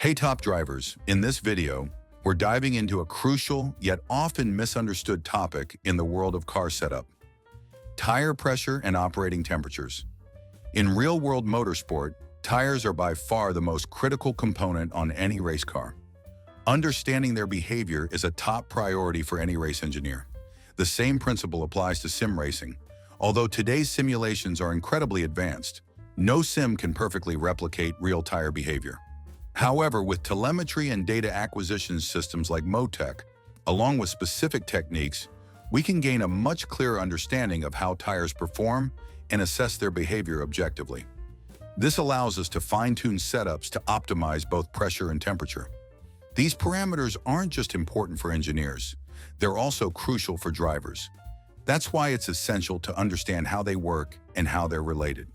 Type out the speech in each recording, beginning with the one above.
Hey top drivers, in this video, we're diving into a crucial yet often misunderstood topic in the world of car setup: tire pressure and operating temperatures. In real-world motorsport, tires are by far the most critical component on any race car. Understanding their behavior is a top priority for any race engineer. The same principle applies to sim racing. Although today's simulations are incredibly advanced, no sim can perfectly replicate real tire behavior. However, with telemetry and data acquisition systems like Motec, along with specific techniques, we can gain a much clearer understanding of how tires perform and assess their behavior objectively. This allows us to fine-tune setups to optimize both pressure and temperature. These parameters aren't just important for engineers, they're also crucial for drivers. That's why it's essential to understand how they work and how they're related.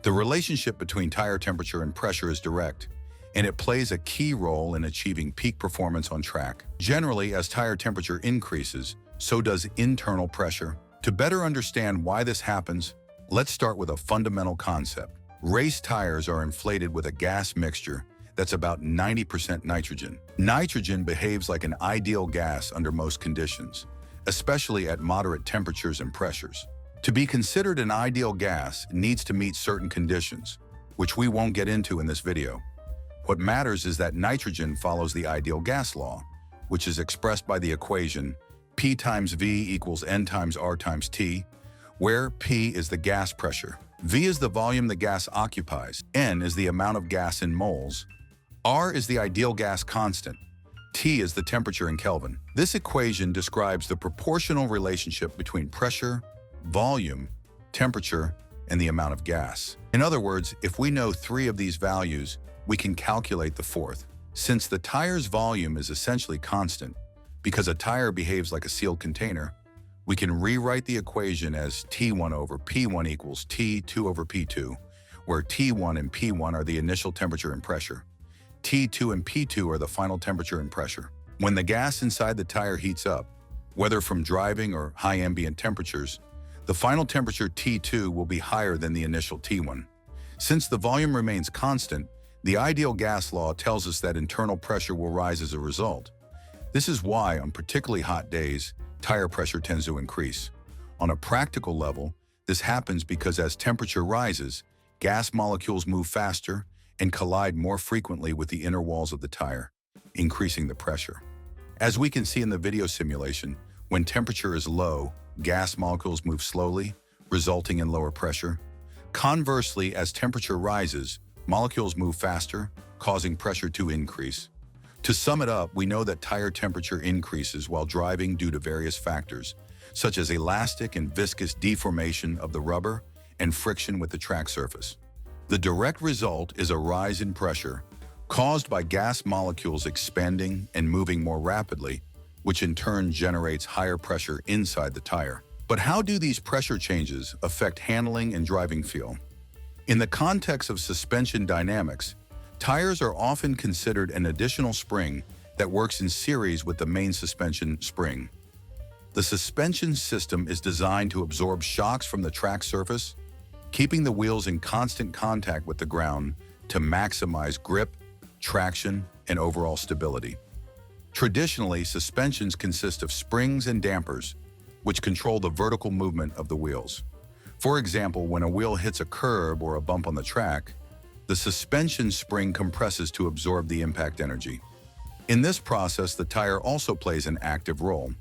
The relationship between tire temperature and pressure is direct, and it plays a key role in achieving peak performance on track. Generally, as tire temperature increases, so does internal pressure. To better understand why this happens, let's start with a fundamental concept. Race tires are inflated with a gas mixture that's about 90% nitrogen. Nitrogen behaves like an ideal gas under most conditions, especially at moderate temperatures and pressures. To be considered an ideal gas, it needs to meet certain conditions, which we won't get into in this video. What matters is that nitrogen follows the ideal gas law, which is expressed by the equation P times V equals N times R times T, where P is the gas pressure, V is the volume the gas occupies, N is the amount of gas in moles, R is the ideal gas constant, T is the temperature in Kelvin. This equation describes the proportional relationship between pressure, volume, temperature, and the amount of gas. In other words, if we know three of these values, we can calculate the fourth. Since the tire's volume is essentially constant, because a tire behaves like a sealed container, we can rewrite the equation as T1 over P1 equals T2 over P2, where T1 and P1 are the initial temperature and pressure. T2 and P2 are the final temperature and pressure. When the gas inside the tire heats up, whether from driving or high ambient temperatures, the final temperature T2 will be higher than the initial T1. Since the volume remains constant, the ideal gas law tells us that internal pressure will rise as a result. This is why, on particularly hot days, tire pressure tends to increase. On a practical level, this happens because as temperature rises, gas molecules move faster and collide more frequently with the inner walls of the tire, increasing the pressure. As we can see in the video simulation, when temperature is low, gas molecules move slowly, resulting in lower pressure. Conversely, as temperature rises, molecules move faster, causing pressure to increase. To sum it up, we know that tire temperature increases while driving due to various factors, such as elastic and viscous deformation of the rubber and friction with the track surface. The direct result is a rise in pressure caused by gas molecules expanding and moving more rapidly, which in turn generates higher pressure inside the tire. But how do these pressure changes affect handling and driving feel? In the context of suspension dynamics, tires are often considered an additional spring that works in series with the main suspension spring. The suspension system is designed to absorb shocks from the track surface, keeping the wheels in constant contact with the ground to maximize grip, traction, and overall stability. Traditionally, suspensions consist of springs and dampers, which control the vertical movement of the wheels. For example, when a wheel hits a curb or a bump on the track, the suspension spring compresses to absorb the impact energy. In this process, the tire also plays an active role.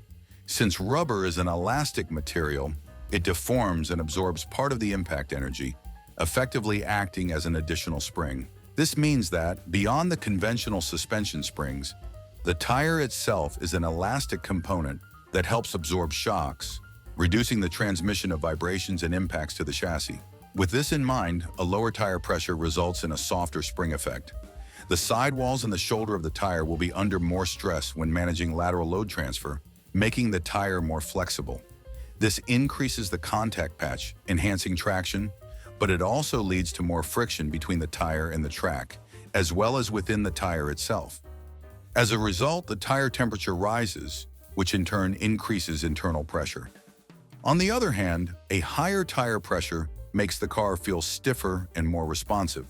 Since rubber is an elastic material, it deforms and absorbs part of the impact energy, effectively acting as an additional spring. This means that, beyond the conventional suspension springs, the tire itself is an elastic component that helps absorb shocks, reducing the transmission of vibrations and impacts to the chassis. With this in mind, a lower tire pressure results in a softer spring effect. The sidewalls and the shoulder of the tire will be under more stress when managing lateral load transfer, making the tire more flexible. This increases the contact patch, enhancing traction, but it also leads to more friction between the tire and the track, as well as within the tire itself. As a result, the tire temperature rises, which in turn increases internal pressure. On the other hand, a higher tire pressure makes the car feel stiffer and more responsive.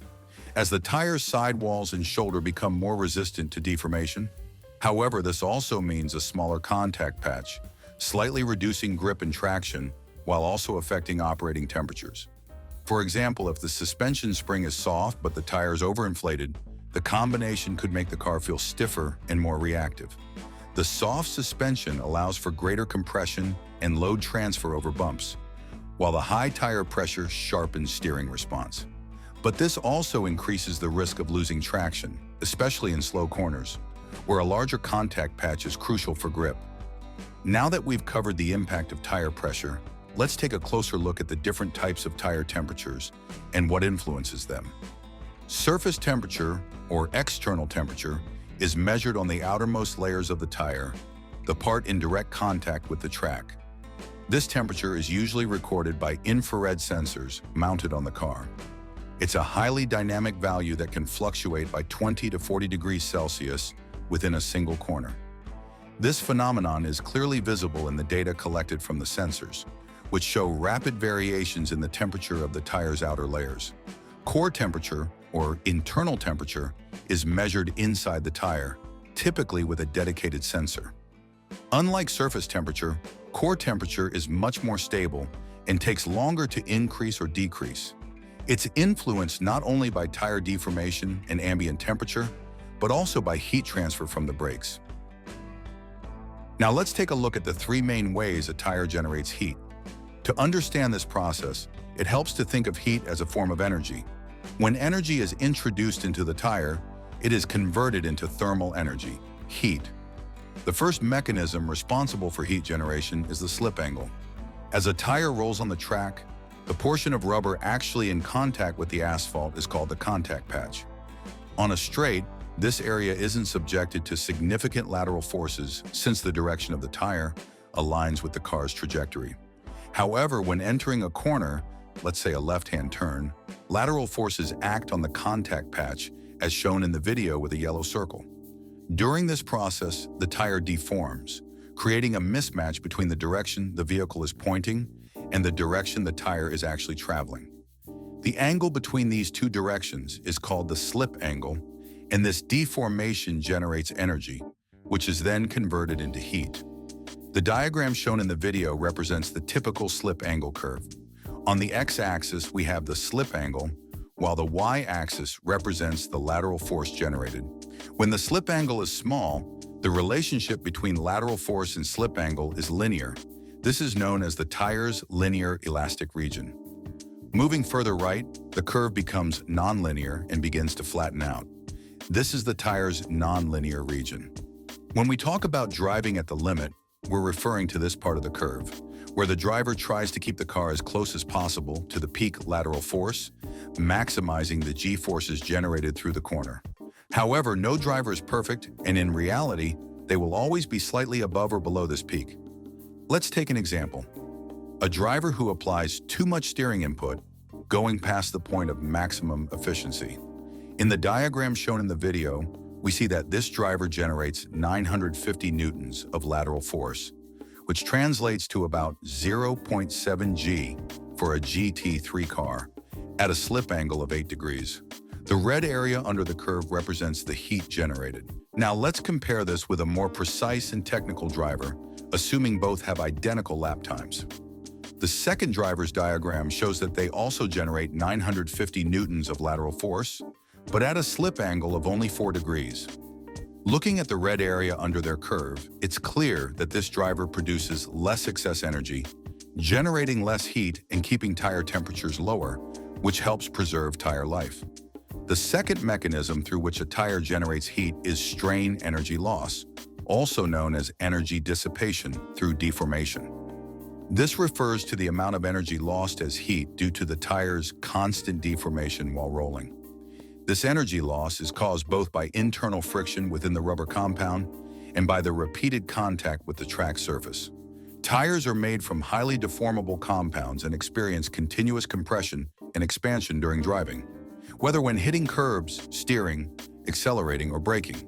as the tire's sidewalls and shoulder become more resistant to deformation. However, this also means a smaller contact patch, slightly reducing grip and traction while also affecting operating temperatures. For example, if the suspension spring is soft but the tire is overinflated, the combination could make the car feel stiffer and more reactive. The soft suspension allows for greater compression and load transfer over bumps, while the high tire pressure sharpens steering response. But this also increases the risk of losing traction, especially in slow corners, where a larger contact patch is crucial for grip. Now that we've covered the impact of tire pressure, let's take a closer look at the different types of tire temperatures and what influences them. Surface temperature, or external temperature, is measured on the outermost layers of the tire, the part in direct contact with the track. This temperature is usually recorded by infrared sensors mounted on the car. It's a highly dynamic value that can fluctuate by 20 to 40 degrees Celsius within a single corner. This phenomenon is clearly visible in the data collected from the sensors, which show rapid variations in the temperature of the tire's outer layers. Core temperature, or internal temperature, is measured inside the tire, typically with a dedicated sensor. Unlike surface temperature, core temperature is much more stable and takes longer to increase or decrease. It's influenced not only by tire deformation and ambient temperature, but also by heat transfer from the brakes. Now let's take a look at the three main ways a tire generates heat. To understand this process, it helps to think of heat as a form of energy. When energy is introduced into the tire, it is converted into thermal energy, heat. The first mechanism responsible for heat generation is the slip angle. As a tire rolls on the track, the portion of rubber actually in contact with the asphalt is called the contact patch. On a straight, this area isn't subjected to significant lateral forces since the direction of the tire aligns with the car's trajectory. However, when entering a corner, let's say a left-hand turn, lateral forces act on the contact patch as shown in the video with a yellow circle. During this process, the tire deforms, creating a mismatch between the direction the vehicle is pointing and the direction the tire is actually traveling. The angle between these two directions is called the slip angle, and this deformation generates energy, which is then converted into heat. The diagram shown in the video represents the typical slip angle curve. On the x-axis, we have the slip angle, while the y-axis represents the lateral force generated. When the slip angle is small, the relationship between lateral force and slip angle is linear. This is known as the tire's linear elastic region. Moving further right, the curve becomes nonlinear and begins to flatten out. This is the tire's nonlinear region. When we talk about driving at the limit, we're referring to this part of the curve, where the driver tries to keep the car as close as possible to the peak lateral force, maximizing the g-forces generated through the corner. However, no driver is perfect, and in reality, they will always be slightly above or below this peak. Let's take an example. A driver who applies too much steering input, going past the point of maximum efficiency. In the diagram shown in the video, we see that this driver generates 950 newtons of lateral force, which translates to about 0.7 G for a GT3 car, at a slip angle of 8 degrees. The red area under the curve represents the heat generated. Now let's compare this with a more precise and technical driver, assuming both have identical lap times. The second driver's diagram shows that they also generate 950 newtons of lateral force, but at a slip angle of only 4 degrees. Looking at the red area under their curve, it's clear that this driver produces less excess energy, generating less heat and keeping tire temperatures lower, which helps preserve tire life. The second mechanism through which a tire generates heat is strain energy loss, also known as energy dissipation through deformation. This refers to the amount of energy lost as heat due to the tire's constant deformation while rolling. This energy loss is caused both by internal friction within the rubber compound and by the repeated contact with the track surface. Tires are made from highly deformable compounds and experience continuous compression and expansion during driving, whether when hitting curbs, steering, accelerating, or braking.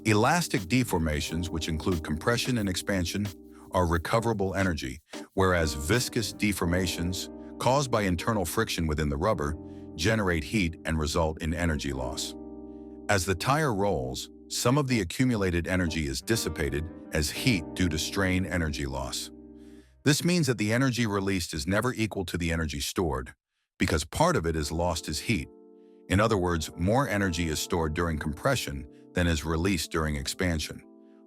Elastic deformations, which include compression and expansion, are recoverable energy, whereas viscous deformations, caused by internal friction within the rubber, generate heat and result in energy loss. As the tire rolls, some of the accumulated energy is dissipated as heat due to strain energy loss. This means that the energy released is never equal to the energy stored, because part of it is lost as heat. In other words, more energy is stored during compression than is released during expansion,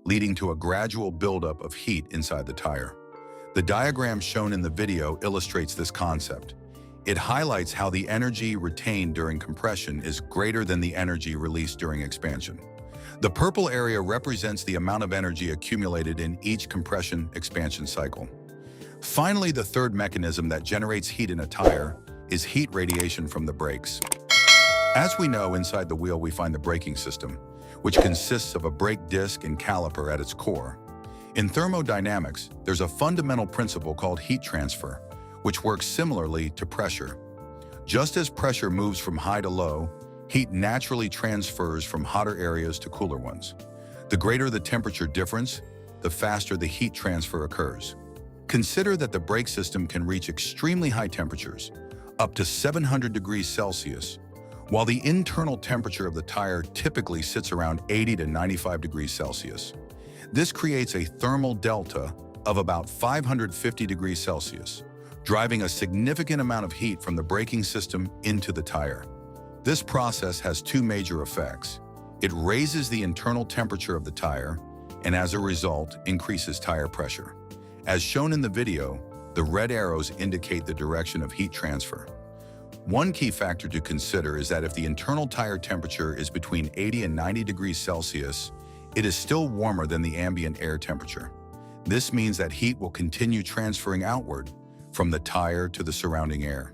leading to a gradual buildup of heat inside the tire. The diagram shown in the video illustrates this concept. It highlights how the energy retained during compression is greater than the energy released during expansion. The purple area represents the amount of energy accumulated in each compression-expansion cycle. Finally, the third mechanism that generates heat in a tire is heat radiation from the brakes. As we know, inside the wheel we find the braking system, which consists of a brake disc and caliper at its core. In thermodynamics, there's a fundamental principle called heat transfer, which works similarly to pressure. Just as pressure moves from high to low, heat naturally transfers from hotter areas to cooler ones. The greater the temperature difference, the faster the heat transfer occurs. Consider that the brake system can reach extremely high temperatures, up to 700 degrees Celsius, while the internal temperature of the tire typically sits around 80 to 95 degrees Celsius. This creates a thermal delta of about 550 degrees Celsius, driving a significant amount of heat from the braking system into the tire. This process has two major effects. It raises the internal temperature of the tire, and as a result, increases tire pressure. As shown in the video, the red arrows indicate the direction of heat transfer. One key factor to consider is that if the internal tire temperature is between 80 and 90 degrees Celsius, it is still warmer than the ambient air temperature. This means that heat will continue transferring outward from the tire to the surrounding air.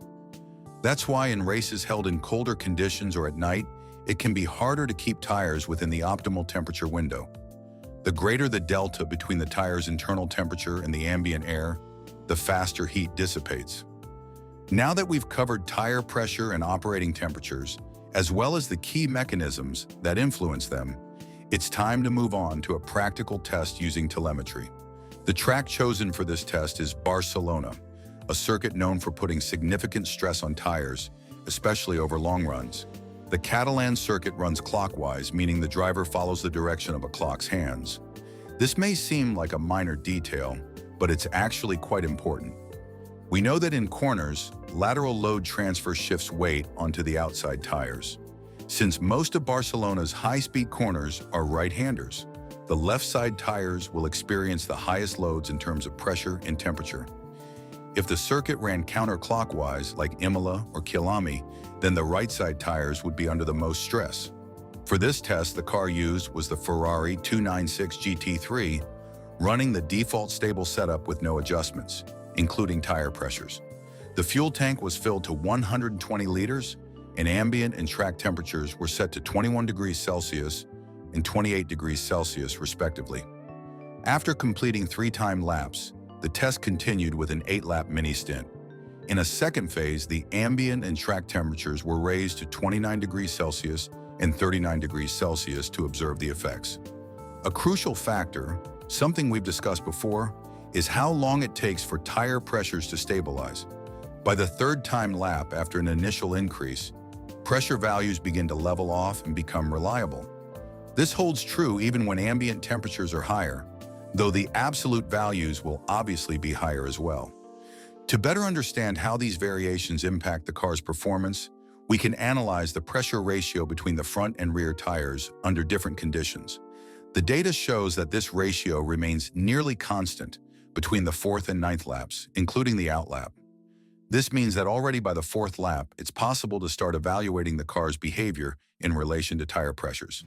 That's why in races held in colder conditions or at night, it can be harder to keep tires within the optimal temperature window. The greater the delta between the tire's internal temperature and the ambient air, the faster heat dissipates. Now that we've covered tire pressure and operating temperatures, as well as the key mechanisms that influence them, it's time to move on to a practical test using telemetry. The track chosen for this test is Barcelona, a circuit known for putting significant stress on tires, especially over long runs. The Catalan circuit runs clockwise, meaning the driver follows the direction of a clock's hands. This may seem like a minor detail, but it's actually quite important. We know that in corners, lateral load transfer shifts weight onto the outside tires. Since most of Barcelona's high-speed corners are right-handers, the left side tires will experience the highest loads in terms of pressure and temperature. If the circuit ran counterclockwise, like Imola or Kilami, then the right side tires would be under the most stress. For this test, the car used was the Ferrari 296 GT3, running the default stable setup with no adjustments, including tire pressures. The fuel tank was filled to 120 liters, and ambient and track temperatures were set to 21 degrees Celsius and 28 degrees Celsius, respectively. After completing 3-time laps, the test continued with an 8-lap mini-stint. In a second phase, the ambient and track temperatures were raised to 29 degrees Celsius and 39 degrees Celsius to observe the effects. A crucial factor, something we've discussed before, is how long it takes for tire pressures to stabilize. By the 3rd-time lap after an initial increase, pressure values begin to level off and become reliable. This holds true even when ambient temperatures are higher, though the absolute values will obviously be higher as well. To better understand how these variations impact the car's performance, we can analyze the pressure ratio between the front and rear tires under different conditions. The data shows that this ratio remains nearly constant between the 4th and 9th laps, including the outlap. This means that already by the 4th lap, it's possible to start evaluating the car's behavior in relation to tire pressures.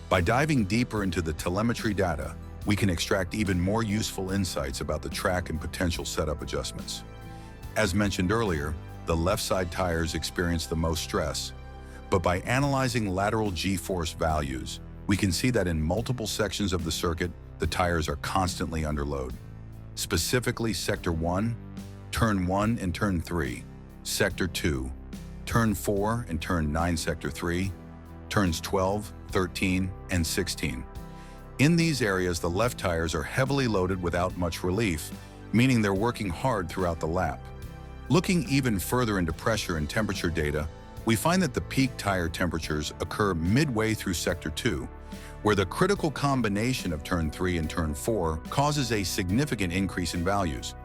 By diving deeper into the telemetry data, we can extract even more useful insights about the track and potential setup adjustments. As mentioned earlier, the left side tires experience the most stress, but by analyzing lateral G-force values, we can see that in multiple sections of the circuit, the tires are constantly under load. Specifically, Sector 1, Turn 1 and Turn 3, Sector 2, Turn 4 and Turn 9 Sector 3, Turns 12, 13, and 16. In these areas, the left tires are heavily loaded without much relief, meaning they're working hard throughout the lap. Looking even further into pressure and temperature data, we find that the peak tire temperatures occur midway through Sector 2, where the critical combination of Turn 3 and Turn 4 causes a significant increase in values.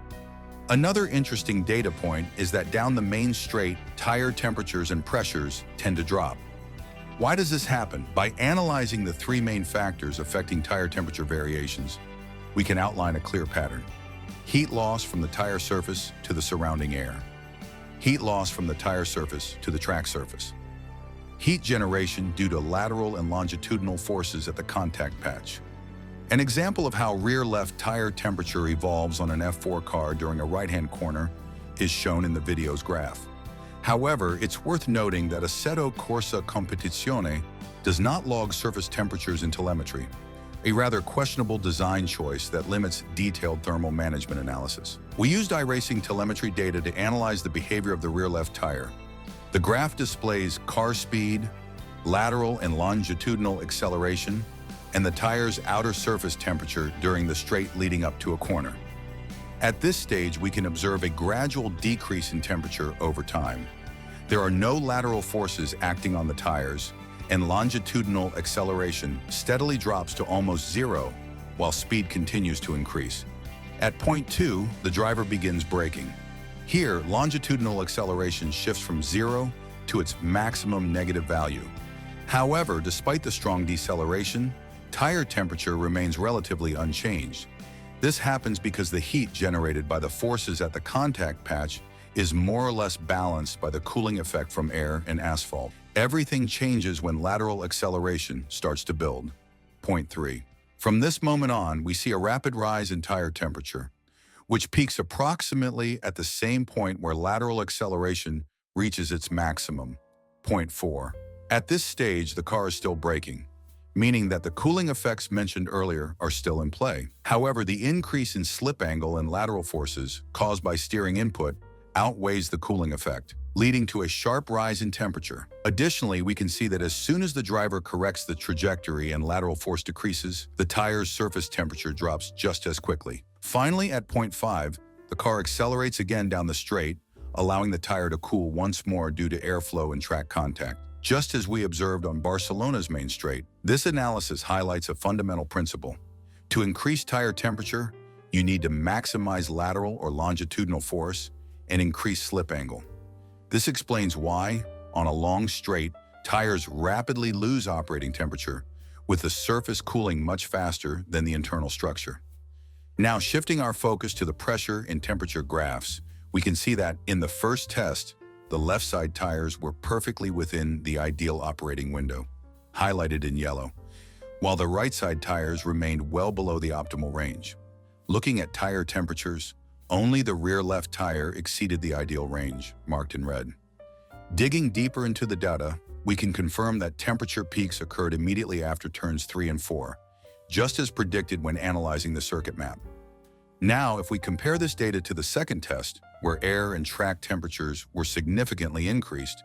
Another interesting data point is that down the main straight, tire temperatures and pressures tend to drop. Why does this happen? By analyzing the three main factors affecting tire temperature variations, we can outline a clear pattern. Heat loss from the tire surface to the surrounding air. Heat loss from the tire surface to the track surface. Heat generation due to lateral and longitudinal forces at the contact patch. An example of how rear left tire temperature evolves on an F4 car during a right-hand corner is shown in the video's graph. However, it's worth noting that Assetto Corsa Competizione does not log surface temperatures in telemetry, a rather questionable design choice that limits detailed thermal management analysis. We used iracing telemetry data to analyze the behavior of the rear left tire. The graph displays car speed, lateral and longitudinal acceleration, and the tire's outer surface temperature during the straight leading up to a corner. At this stage, we can observe a gradual decrease in temperature over time. There are no lateral forces acting on the tires, and longitudinal acceleration steadily drops to almost zero, while speed continues to increase. At point 2, the driver begins braking. Here, longitudinal acceleration shifts from 0 to its maximum negative value. However, despite the strong deceleration, tire temperature remains relatively unchanged. This happens because the heat generated by the forces at the contact patch is more or less balanced by the cooling effect from air and asphalt. Everything changes when lateral acceleration starts to build. Point 3. From this moment on, we see a rapid rise in tire temperature, which peaks approximately at the same point where lateral acceleration reaches its maximum. Point 4. At this stage, the car is still braking, meaning that the cooling effects mentioned earlier are still in play. However, the increase in slip angle and lateral forces caused by steering input outweighs the cooling effect, leading to a sharp rise in temperature. Additionally, we can see that as soon as the driver corrects the trajectory and lateral force decreases, the tire's surface temperature drops just as quickly. Finally, at point 5, the car accelerates again down the straight, allowing the tire to cool once more due to airflow and track contact. Just as we observed on Barcelona's main straight, this analysis highlights a fundamental principle. To increase tire temperature, you need to maximize lateral or longitudinal force and increase slip angle. This explains why, on a long straight, tires rapidly lose operating temperature, with the surface cooling much faster than the internal structure. Now, shifting our focus to the pressure and temperature graphs, we can see that in the first test, the left side tires were perfectly within the ideal operating window, highlighted in yellow, while the right side tires remained well below the optimal range. Looking at tire temperatures, only the rear left tire exceeded the ideal range, marked in red. Digging deeper into the data, we can confirm that temperature peaks occurred immediately after turns 3 and 4, just as predicted when analyzing the circuit map. Now, if we compare this data to the second test, where air and track temperatures were significantly increased,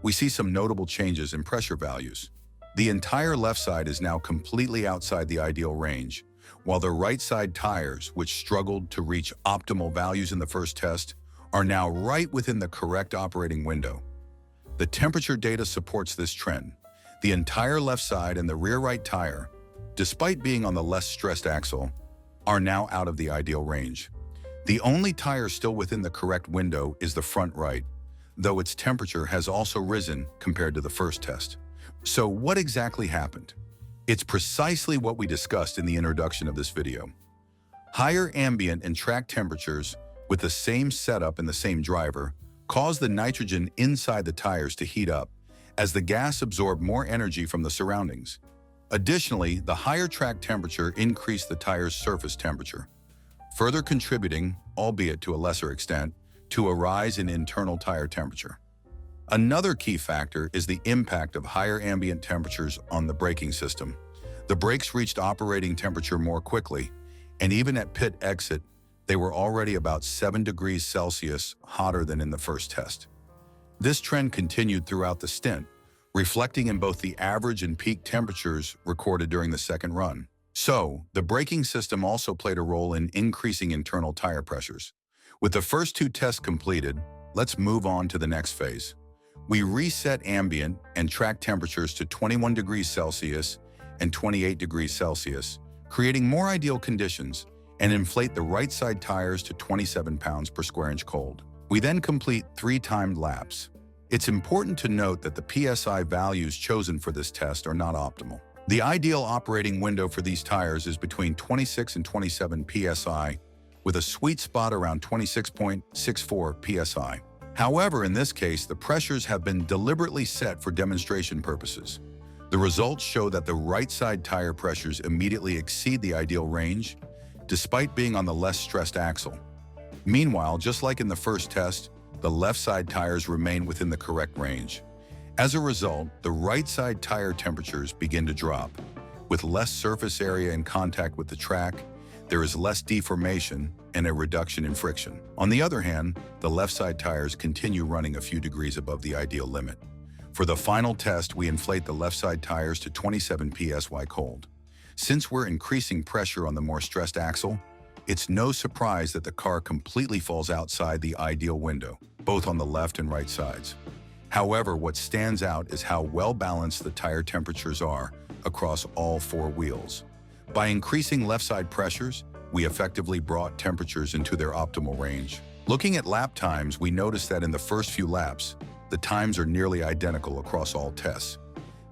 we see some notable changes in pressure values. The entire left side is now completely outside the ideal range, while the right side tires, which struggled to reach optimal values in the first test, are now right within the correct operating window. The temperature data supports this trend. The entire left side and the rear right tire, despite being on the less stressed axle, are now out of the ideal range. The only tire still within the correct window is the front right, though its temperature has also risen compared to the first test. So what exactly happened? It's precisely what we discussed in the introduction of this video. Higher ambient and track temperatures with the same setup and the same driver cause the nitrogen inside the tires to heat up as the gas absorbed more energy from the surroundings. Additionally, the higher track temperature increased the tire's surface temperature, further contributing, albeit to a lesser extent, to a rise in internal tire temperature. Another key factor is the impact of higher ambient temperatures on the braking system. The brakes reached operating temperature more quickly, and even at pit exit, they were already about 7 degrees Celsius hotter than in the first test. This trend continued throughout the stint, reflecting in both the average and peak temperatures recorded during the second run. So, the braking system also played a role in increasing internal tire pressures. With the first 2 tests completed, let's move on to the next phase. We reset ambient and track temperatures to 21 degrees Celsius and 28 degrees Celsius, creating more ideal conditions, and inflate the right side tires to 27 pounds per square inch cold. We then complete 3 timed laps. It's important to note that the PSI values chosen for this test are not optimal. The ideal operating window for these tires is between 26 and 27 PSI, with a sweet spot around 26.64 PSI. However, in this case, the pressures have been deliberately set for demonstration purposes. The results show that the right side tire pressures immediately exceed the ideal range, despite being on the less stressed axle. Meanwhile, just like in the first test, the left side tires remain within the correct range. As a result, the right side tire temperatures begin to drop. With less surface area in contact with the track, there is less deformation and a reduction in friction. On the other hand, the left side tires continue running a few degrees above the ideal limit. For the final test, we inflate the left side tires to 27 PSY cold. Since we're increasing pressure on the more stressed axle, it's no surprise that the car completely falls outside the ideal window, both on the left and right sides. However, what stands out is how well balanced the tire temperatures are across all 4 wheels. By increasing left side pressures, we effectively brought temperatures into their optimal range. Looking at lap times, we notice that in the first few laps, the times are nearly identical across all tests.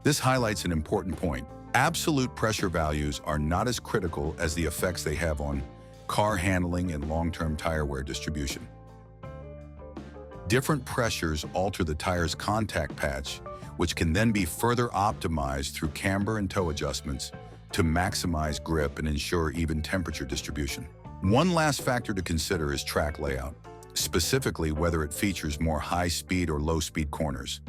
This highlights an important point. Absolute pressure values are not as critical as the effects they have on car handling and long-term tire wear distribution. Different pressures alter the tire's contact patch, which can then be further optimized through camber and toe adjustments to maximize grip and ensure even temperature distribution. One last factor to consider is track layout, specifically whether it features more high-speed or low-speed corners.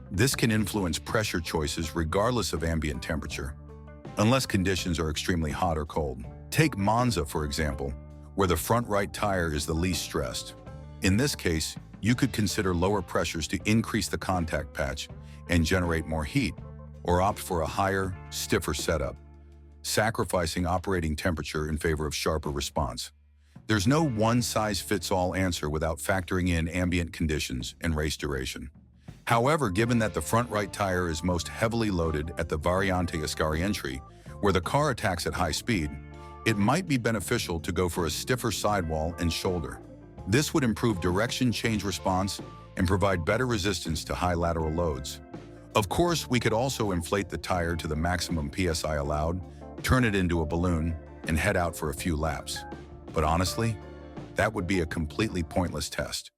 This can influence pressure choices regardless of ambient temperature, unless conditions are extremely hot or cold. Take Monza, for example, where the front right tire is the least stressed. In this case, you could consider lower pressures to increase the contact patch and generate more heat, or opt for a higher, stiffer setup, sacrificing operating temperature in favor of sharper response. There's no one-size-fits-all answer without factoring in ambient conditions and race duration. However, given that the front right tire is most heavily loaded at the Variante Ascari entry, where the car attacks at high speed, it might be beneficial to go for a stiffer sidewall and shoulder. This would improve direction change response and provide better resistance to high lateral loads. Of course, we could also inflate the tire to the maximum PSI allowed, turn it into a balloon, and head out for a few laps. But honestly, that would be a completely pointless test.